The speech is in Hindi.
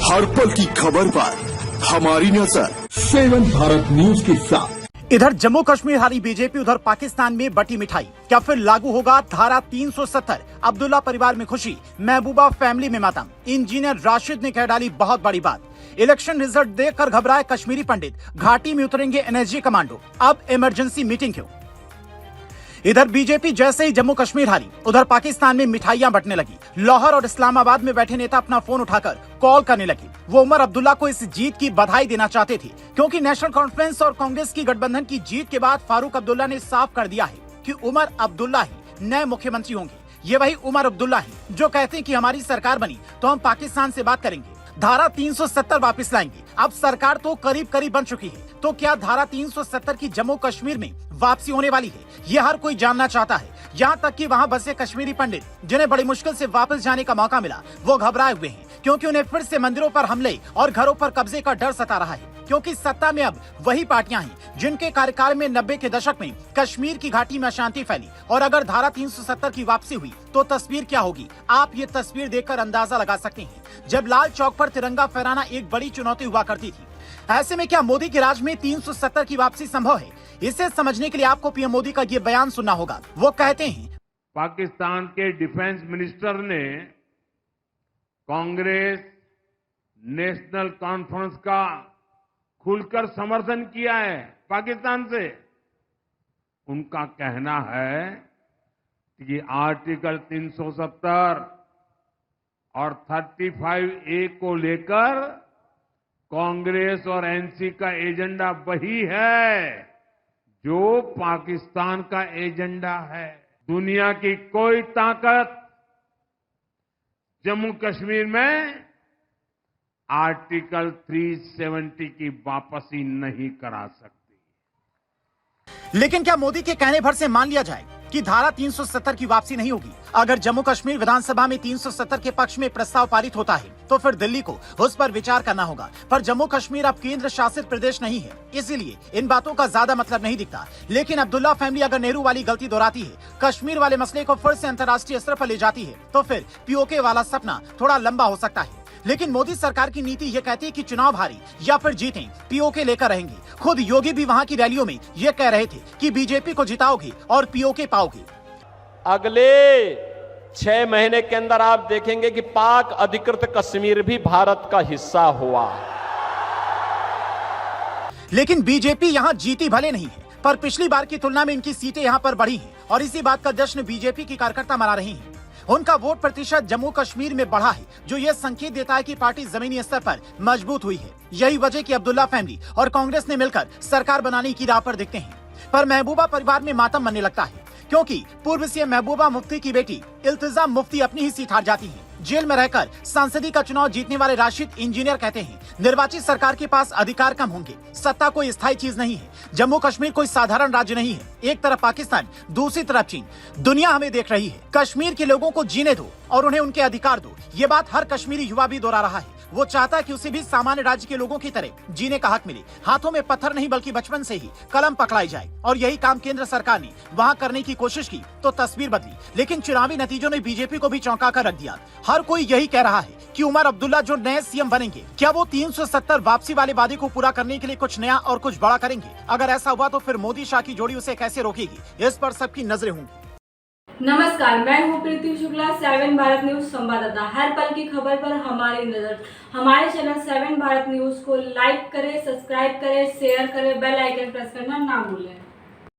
हर पल की खबर पर हमारी नजर 7 भारत न्यूज के साथ। इधर जम्मू कश्मीर हारी बीजेपी, उधर पाकिस्तान में बटी मिठाई। क्या फिर लागू होगा धारा 370? अब्दुल्ला परिवार में खुशी, महबूबा फैमिली में मातम। इंजीनियर राशिद ने कह डाली बहुत बड़ी बात। इलेक्शन रिजल्ट देखकर घबराए कश्मीरी पंडित, घाटी में उतरेंगे एनएसजी कमांडो। अब इमरजेंसी मीटिंग क्यों? इधर बीजेपी जैसे ही जम्मू कश्मीर हारी, उधर पाकिस्तान में मिठाइयां बंटने लगी। लाहौर और इस्लामाबाद में बैठे नेता अपना फोन उठाकर कॉल करने लगे। वो उमर अब्दुल्ला को इस जीत की बधाई देना चाहते थे, क्योंकि नेशनल कॉन्फ्रेंस और कांग्रेस की गठबंधन की जीत के बाद फारूक अब्दुल्ला ने साफ कर दिया है कि उमर अब्दुल्ला ही नए मुख्यमंत्री होंगे। ये वही उमर अब्दुल्ला है जो कहते हैं कि हमारी सरकार बनी तो हम पाकिस्तान से बात करेंगे, धारा 370 वापस लाएंगे। अब सरकार तो करीब करीब बन चुकी है, तो क्या धारा 370 की जम्मू कश्मीर में वापसी होने वाली है? ये हर कोई जानना चाहता है। यहाँ तक कि वहाँ बसे कश्मीरी पंडित, जिन्हें बड़ी मुश्किल से वापस जाने का मौका मिला, वो घबराए हुए हैं, क्योंकि उन्हें फिर से मंदिरों पर हमले और घरों पर कब्जे का डर सता रहा है। क्योंकि सत्ता में अब वही पार्टियां हैं जिनके कार्यकाल में 90 के दशक में कश्मीर की घाटी में अशांति फैली। और अगर धारा 370 की वापसी हुई तो तस्वीर क्या होगी, आप ये तस्वीर देखकर अंदाजा लगा सकते हैं। जब लाल चौक पर तिरंगा फहराना एक बड़ी चुनौती हुआ करती थी, ऐसे में क्या मोदी के राज में 370 की वापसी संभव है? इसे समझने के लिए आपको पीएम मोदी का ये बयान सुनना होगा। वो कहते हैं, पाकिस्तान के डिफेंस मिनिस्टर ने कांग्रेस नेशनल कॉन्फ्रेंस का खुलकर समर्थन किया है पाकिस्तान से। उनका कहना है कि आर्टिकल 370 और 35A को लेकर कांग्रेस और एनसी का एजेंडा वही है जो पाकिस्तान का एजेंडा है। दुनिया की कोई ताकत जम्मू कश्मीर में आर्टिकल 370 की वापसी नहीं करा सकती। लेकिन क्या मोदी के कहने भर से मान लिया जाए कि धारा 370 की वापसी नहीं होगी? अगर जम्मू कश्मीर विधानसभा में 370 के पक्ष में प्रस्ताव पारित होता है तो फिर दिल्ली को उस पर विचार करना होगा। पर जम्मू कश्मीर अब केंद्र शासित प्रदेश नहीं है, इसीलिए इन बातों का ज्यादा मतलब नहीं दिखता। लेकिन अब्दुल्ला फैमिली अगर नेहरू वाली गलती दोहराती है, कश्मीर वाले मसले को फिर से अंतर्राष्ट्रीय स्तर पर ले जाती है, तो फिर पीओके वाला सपना थोड़ा लंबा हो सकता है। लेकिन मोदी सरकार की नीति ये कहती है कि चुनाव हारी या फिर जीतें, पीओके लेकर रहेंगे। खुद योगी भी वहां की रैलियों में ये कह रहे थे कि बीजेपी को जिताओगे और पीओके पाओगे। अगले 6 महीने के अंदर आप देखेंगे कि पाक अधिकृत कश्मीर भी भारत का हिस्सा हुआ। लेकिन बीजेपी यहां जीती भले नहीं है, पर पिछली बार की तुलना में इनकी सीटें यहां पर बढ़ी हैं और इसी बात का जश्न बीजेपी की कार्यकर्ता मना रही हैं। उनका वोट प्रतिशत जम्मू कश्मीर में बढ़ा है, जो यह संकेत देता है कि पार्टी जमीनी स्तर पर मजबूत हुई है। यही वजह कि अब्दुल्ला फैमिली और कांग्रेस ने मिलकर सरकार बनाने की राह पर दिखते हैं। पर महबूबा परिवार में मातम मनने लगता है, क्योंकि पूर्व सीएम महबूबा मुफ्ती की बेटी इल्तिजाम मुफ्ती अपनी ही सीट हार जाती है। जेल में रहकर सांसदी का चुनाव जीतने वाले राशिद इंजीनियर कहते हैं, निर्वाचित सरकार के पास अधिकार कम होंगे। सत्ता कोई स्थायी चीज नहीं है। जम्मू कश्मीर कोई साधारण राज्य नहीं है। एक तरफ पाकिस्तान, दूसरी तरफ चीन। दुनिया हमें देख रही है। कश्मीर के लोगों को जीने दो और उन्हें उनके अधिकार दो। ये बात हर कश्मीरी युवा भी दोहरा रहा है। वो चाहता है कि उसे भी सामान्य राज्य के लोगों की तरह जीने का हक मिले। हाथों में पत्थर नहीं बल्कि बचपन से ही कलम पकड़ाई जाए। और यही काम केंद्र सरकार ने वहाँ करने की कोशिश की तो तस्वीर बदली। लेकिन चुनावी नतीजों ने बीजेपी को भी चौंका कर रख दिया। हर कोई यही कह रहा है कि उमर अब्दुल्ला जो नए सीएम बनेंगे, क्या वो 370 वापसी वाले वादे को पूरा करने के लिए कुछ नया और कुछ बड़ा करेंगे? अगर ऐसा हुआ तो फिर मोदी शाह की जोड़ी उसे कैसे रोकेगी? इस पर सबकी नजरें होंगी। नमस्कार, मैं हूँ प्रीति शुक्ला, 7 भारत न्यूज संवाददाता। हर पल की खबर पर हमारी नजर। हमारे चैनल 7 भारत न्यूज को लाइक करें, सब्सक्राइब करें, शेयर करें, बेल आइकन प्रेस करना ना भूलें।